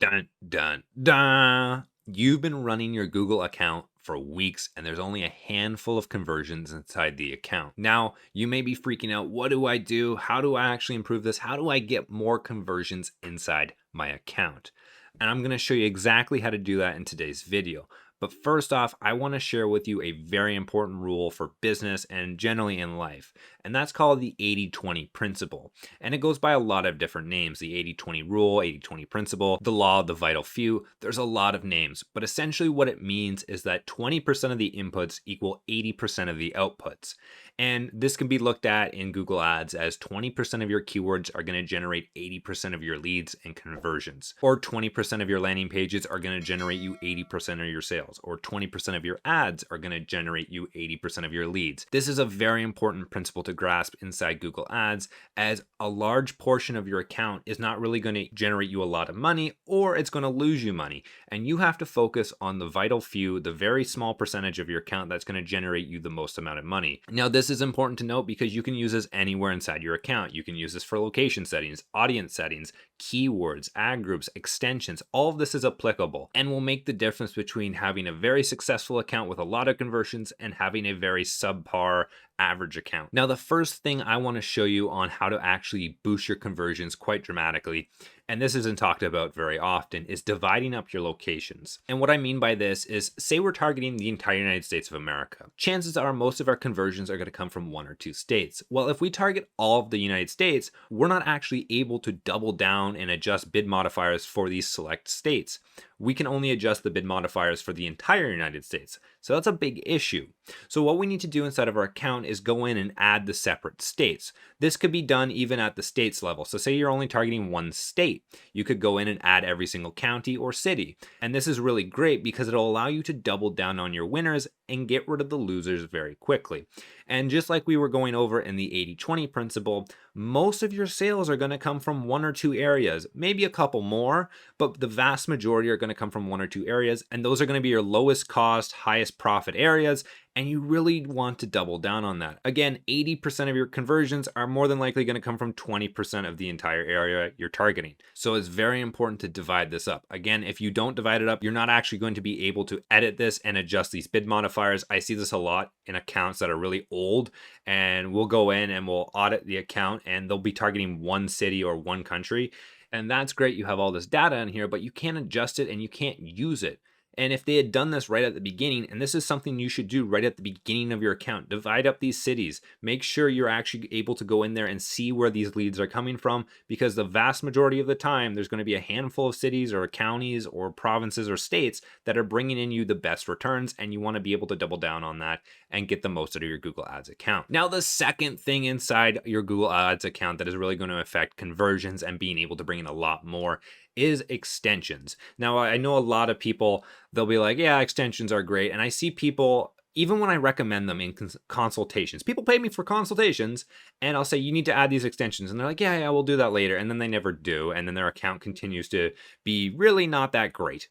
Dun, dun, dun. You've been running your Google account for weeks and there's only a handful of conversions inside the account. Now, you may be freaking out. What do I do? How do I actually improve this? How do I get more conversions inside my account? And I'm going to show you exactly how to do that in today's video. But first off, I want to share with you a very important rule for business and generally in life. And that's called the 80-20 principle. And it goes by a lot of different names: the 80-20 rule, 80-20 principle, the law of the vital few. There's a lot of names, but essentially what it means is that 20% of the inputs equal 80% of the outputs. And this can be looked at in Google Ads as 20% of your keywords are going to generate 80% of your leads and conversions, or 20% of your landing pages are going to generate you 80% of your sales, or 20% of your ads are going to generate you 80% of your leads. This is a very important principle to grasp inside Google Ads, as a large portion of your account is not really going to generate you a lot of money, or it's going to lose you money. And you have to focus on the vital few, the very small percentage of your account that's going to generate you the most amount of money. Now, this is important to note because you can use this anywhere inside your account. You can use this for location settings, audience settings, keywords, ad groups, extensions. All of this is applicable and will make the difference between having a very successful account with a lot of conversions and having a very subpar average account. Now, the first thing I want to show you on how to actually boost your conversions quite dramatically, and this isn't talked about very often, is dividing up your locations. And what I mean by this is, say we're targeting the entire United States of America. Chances are most of our conversions are going to come from one or two states. Well, if we target all of the United States, we're not actually able to double down and adjust bid modifiers for these select states. We can only adjust the bid modifiers for the entire United States. So that's a big issue. So what we need to do inside of our account is go in and add the separate states. This could be done even at the states level. So say you're only targeting one state, you could go in and add every single county or city. And this is really great because it'll allow you to double down on your winners and get rid of the losers very quickly. And just like we were going over in the 80-20 principle, most of your sales are going to come from one or two areas, maybe a couple more, but the vast majority are going to come from one or two areas. And those are going to be your lowest cost, highest profit areas. And you really want to double down on that. Again, 80% of your conversions are more than likely going to come from 20% of the entire area you're targeting. So it's very important to divide this up. Again, if you don't divide it up, you're not actually going to be able to edit this and adjust these bid modifiers. I see this a lot in accounts that are really old, and we'll go in and we'll audit the account and they'll be targeting one city or one country. And that's great. You have all this data in here, but you can't adjust it and you can't use it. And if they had done this right at the beginning, and this is something you should do right at the beginning of your account, divide up these cities, make sure you're actually able to go in there and see where these leads are coming from, because the vast majority of the time, there's going to be a handful of cities or counties or provinces or states that are bringing in you the best returns, and you want to be able to double down on that and get the most out of your Google Ads account. Now, the second thing inside your Google Ads account that is really going to affect conversions and being able to bring in a lot more is extensions. Now, I know a lot of people, they'll be like, yeah, extensions are great. And I see people, even when I recommend them in consultations, people pay me for consultations and I'll say, you need to add these extensions. And they're like, yeah, we'll do that later. And then they never do. And then their account continues to be really not that great.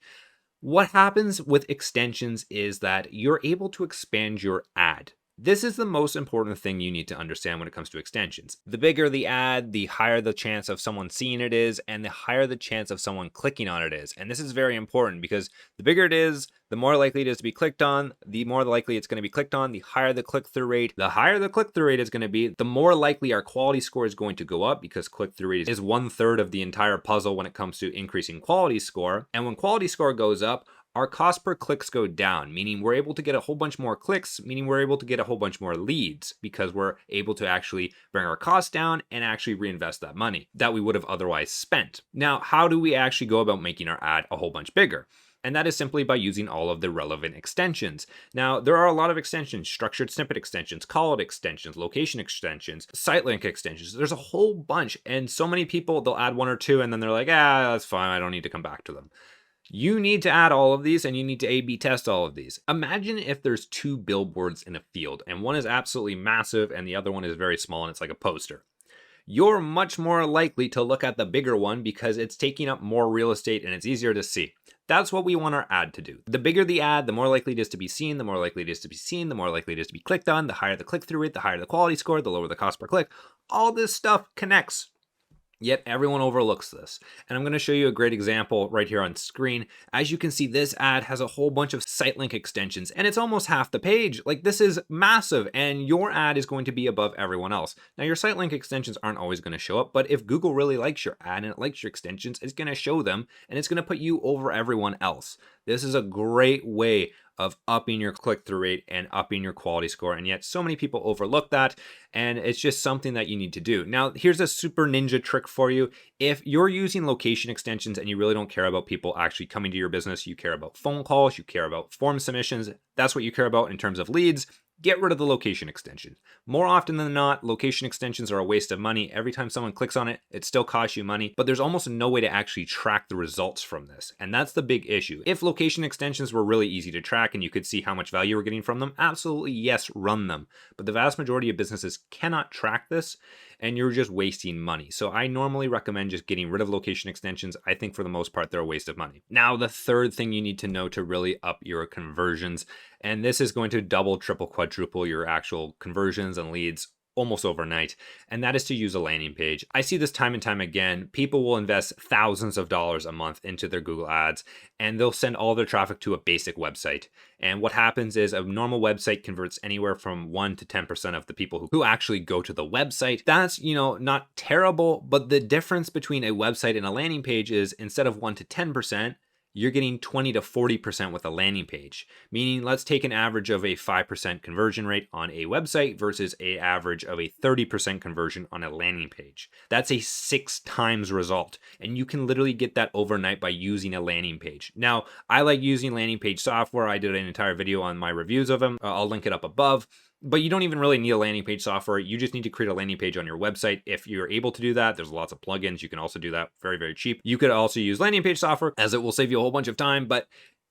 What happens with extensions is that you're able to expand your ad. This is the most important thing you need to understand when it comes to extensions. The bigger the ad, the higher the chance of someone seeing it is, and the higher the chance of someone clicking on it is. And this is very important because the bigger it is, the more likely it is to be clicked on, the more likely it's going to be clicked on, the higher the click-through rate. The higher the click-through rate is going to be, the more likely our quality score is going to go up, because click-through rate is 1/3 of the entire puzzle when it comes to increasing quality score. And when quality score goes up, our cost per clicks go down, meaning we're able to get a whole bunch more clicks, meaning we're able to get a whole bunch more leads, because we're able to actually bring our costs down and actually reinvest that money that we would have otherwise spent. Now, how do we actually go about making our ad a whole bunch bigger? And that is simply by using all of the relevant extensions. Now, there are a lot of extensions: structured snippet extensions, call-out extensions, location extensions, site link extensions. There's a whole bunch. And so many people, they'll add one or two and then they're like, that's fine, I don't need to come back to them. You need to add all of these and you need to A/B test all of these. Imagine if there's two billboards in a field and one is absolutely massive and the other one is very small and it's like a poster. You're much more likely to look at the bigger one because it's taking up more real estate and it's easier to see. That's what we want our ad to do. The bigger the ad, the more likely it is to be seen, the more likely it is to be seen, the more likely it is to be clicked on, the higher the click-through rate, the higher the quality score, the lower the cost per click. All this stuff connects. Yet everyone overlooks this. And I'm going to show you a great example right here on screen. As you can see, this ad has a whole bunch of site link extensions and it's almost half the page. Like, this is massive, and your ad is going to be above everyone else. Now, your site link extensions aren't always going to show up, but if Google really likes your ad and it likes your extensions, it's going to show them and it's going to put you over everyone else. This is a great way of upping your click-through rate and upping your quality score, and yet so many people overlook that, and it's just something that you need to do. Now, here's a super ninja trick for you. If you're using location extensions and you really don't care about people actually coming to your business, you care about phone calls, you care about form submissions, that's what you care about in terms of leads, get rid of the location extension. More often than not, location extensions are a waste of money. Every time someone clicks on it, it still costs you money, but there's almost no way to actually track the results from this. And that's the big issue. If location extensions were really easy to track and you could see how much value you're getting from them, absolutely yes, run them. But the vast majority of businesses cannot track this, and you're just wasting money. So I normally recommend just getting rid of location extensions. I think for the most part, they're a waste of money. Now, the third thing you need to know to really up your conversions, and this is going to double, triple, quadruple your actual conversions and leads almost overnight, and that is to use a landing page. I see this time and time again. People will invest thousands of dollars a month into their Google ads, and they'll send all their traffic to a basic website. And what happens is a normal website converts anywhere from 1 to 10% of the people who actually go to the website. That's, not terrible, but the difference between a website and a landing page is instead of 1 to 10%, you're getting 20 to 40% with a landing page. Meaning, let's take an average of a 5% conversion rate on a website versus an average of a 30% conversion on a landing page. That's a 6 times result. And you can literally get that overnight by using a landing page. Now, I like using landing page software. I did an entire video on my reviews of them. I'll link it up above. But you don't even really need a landing page software. You just need to create a landing page on your website. If you're able to do that, there's lots of plugins. You can also do that very, very cheap. You could also use landing page software, as it will save you a whole bunch of time. But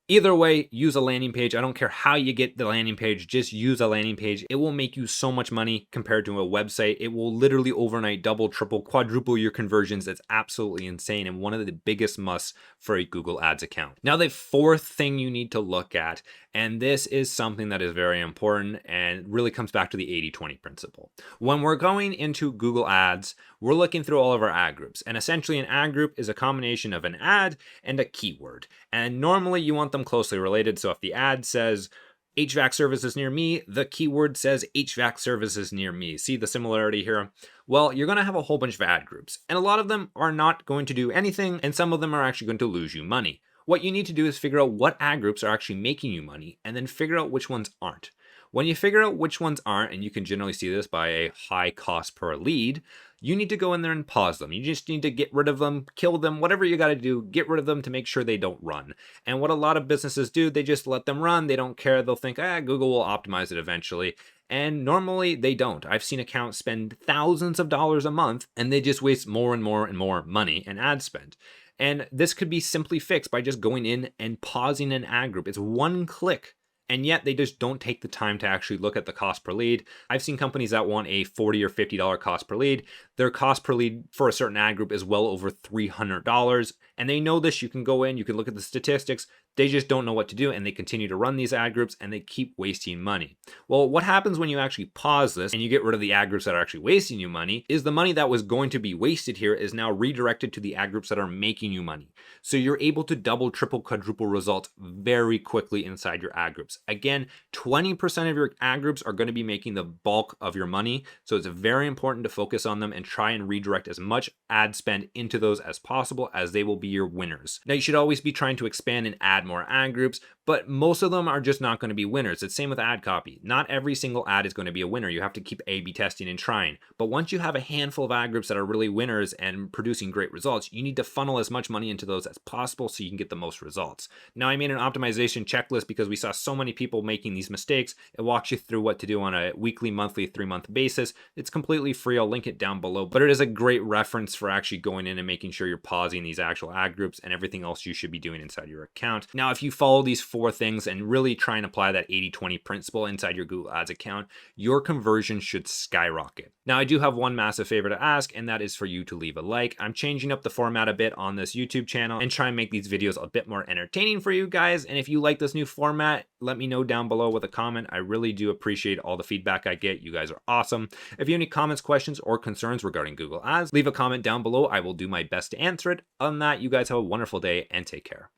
either way, use a landing page. I don't care how you get the landing page, just use a landing page. It will make you so much money compared to a website. It will literally overnight double, triple, quadruple your conversions. It's absolutely insane, and one of the biggest musts for a Google Ads account. Now, the fourth thing you need to look at, and this is something that is very important and really comes back to the 80-20 principle. When we're going into Google Ads, we're looking through all of our ad groups, and essentially an ad group is a combination of an ad and a keyword. And normally you want them closely related. So if the ad says HVAC services near me, the keyword says HVAC services near me. See the similarity here? Well, you're going to have a whole bunch of ad groups, and a lot of them are not going to do anything, and some of them are actually going to lose you money. What you need to do is figure out what ad groups are actually making you money, and then figure out which ones aren't. When you figure out which ones aren't, and you can generally see this by a high cost per lead, you need to go in there and pause them. You just need to get rid of them, kill them, whatever you got to do, get rid of them to make sure they don't run. And what a lot of businesses do, they just let them run. They don't care. They'll think, Google will optimize it eventually. And normally they don't. I've seen accounts spend thousands of dollars a month, and they just waste more and more and more money and ad spend. And this could be simply fixed by just going in and pausing an ad group. It's one click. And yet they just don't take the time to actually look at the cost per lead. I've seen companies that want a $40 or $50 cost per lead. Their cost per lead for a certain ad group is well over $300. And they know this. You can go in, you can look at the statistics. They just don't know what to do, and they continue to run these ad groups, and they keep wasting money. Well, what happens when you actually pause this and you get rid of the ad groups that are actually wasting you money is the money that was going to be wasted here is now redirected to the ad groups that are making you money. So you're able to double, triple, quadruple results very quickly inside your ad groups. Again, 20% of your ad groups are going to be making the bulk of your money. So it's very important to focus on them and try and redirect as much ad spend into those as possible, as they will be your winners. Now, you should always be trying to expand and add more ad groups, but most of them are just not going to be winners. It's same with ad copy. Not every single ad is going to be a winner. You have to keep A/B testing and trying. But once you have a handful of ad groups that are really winners and producing great results, you need to funnel as much money into those as possible so you can get the most results. Now, I made an optimization checklist because we saw so many people making these mistakes. It walks you through what to do on a weekly, monthly, 3-month basis. It's completely free. I'll link it down below, but it is a great reference for actually going in and making sure you're pausing these actual ad groups and everything else you should be doing inside your account. Now, if you follow these 4 things and really try and apply that 80/20 principle inside your Google Ads account, your conversion should skyrocket. Now, I do have one massive favor to ask, and that is for you to leave a like. I'm changing up the format a bit on this YouTube channel and try and make these videos a bit more entertaining for you guys. And if you like this new format, let me know down below with a comment. I really do appreciate all the feedback I get. You guys are awesome. If you have any comments, questions, or concerns regarding Google Ads, leave a comment down below. I will do my best to answer it. Other than that, you guys have a wonderful day and take care.